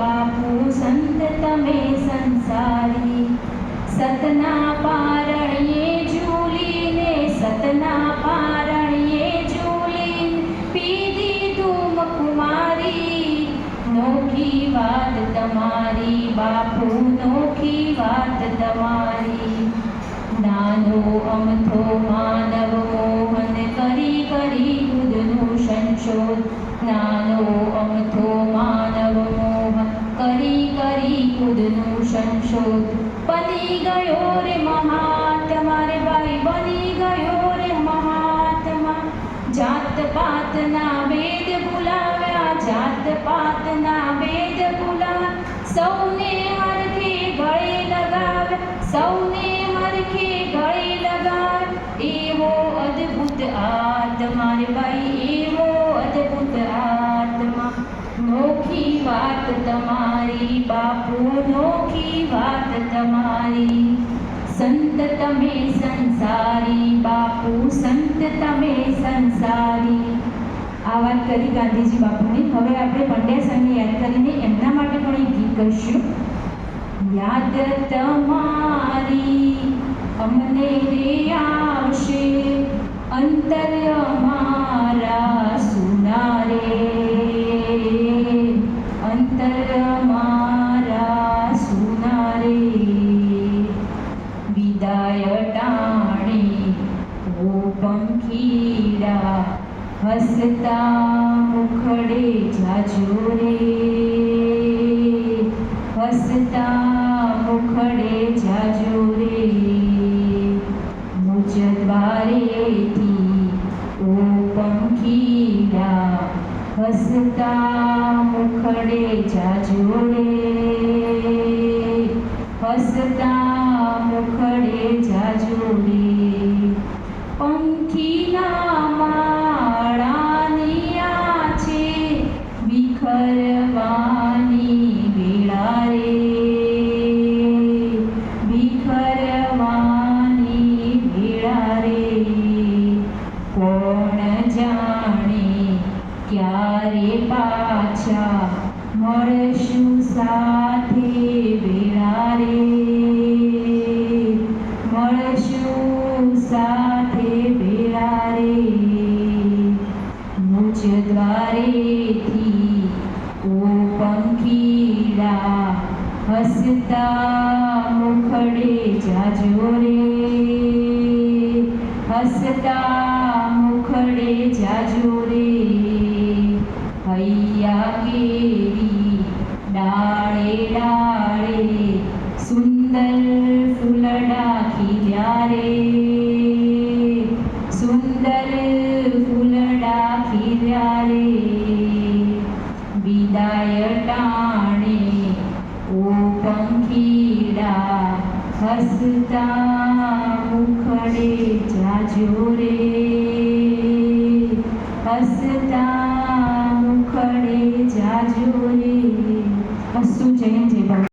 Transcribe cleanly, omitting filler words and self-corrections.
બાપુ સંત તમે સંસારી, સતના પારણ્યે ઝૂલીને, સતના પારણ્યે ઝૂલીને પીધી ધૂમ કુમારી. નોખી વાત તમારી બાપુ, નોખી વાત તમારી. નાનો અમથો માનવ મોહન કરી કરી ખુદનું સંશોધ, નાનો અમથો માનવ મોહન કરી કરી ખુદનું સંશોધ. બની ગયો રે મહાત્મા રે ભાઈ, બની ગયો રે મહાત્મા. જાત પાતના વેદ ભૂલાવ્યા, જાત પાતના વેદ ભૂલાવ્યા. સૌને હરખે ગળે લગાવ્યા, સૌને હરખે ગળે લગાવ્યા. એવો અદ્ભુત આત્મા રે ભાઈ, એવો અદ્ભુત આત્મા. નોખી વાત તમારી બાપુ, નોખી વાત તમારી. સંત તમે સંસારી બાપુ, સંત તમે સંસારી. આ વાત કરી ગાંધીજી બાપુની. હવે આપણે પંડ્યા સાહેબને યાદ કરીને એમના માટે પણ એક ગીત કહીશું. યાદ તમારી અમને રે આવશે, અંતર અમારા સુના રે, અંતર અમારા સુના રે. વિદાય ટાણે ઓ પંખીડા, હસતા મુખડે જાજો રે, હસતા મુખડે જાજો રે. મુજ દ્વારેથી ઓ પંખીડા, હસતા મુખડે જાજો રે, હસતા મુખડે જાજો રે. પંખીના માળાની આ છે વિખરવાની વેળા રે, વિખરવાની વેળા રે. કોણ જાણે ક્યારે પાછા મળશું સાથે વેળા રે, મળશું સાથે વેળા રે. મુજ દ્વારેથી ઓ પંખીડા, હસતા મુખડે જાજો રે, હસતા મુખડે જાજો રે. હૈયા કેરી ડાળે ડાળે, સુંદર ફૂલડા ખીલ્યા રે, સુંદર ફૂલડા ખીલ્યા રે. વિદાય ટાણે ઓ પંખીડા, હસતા મુખડે જાજો રે, હસતા મુખડે જાજો રે. અસ્તુ જય જય.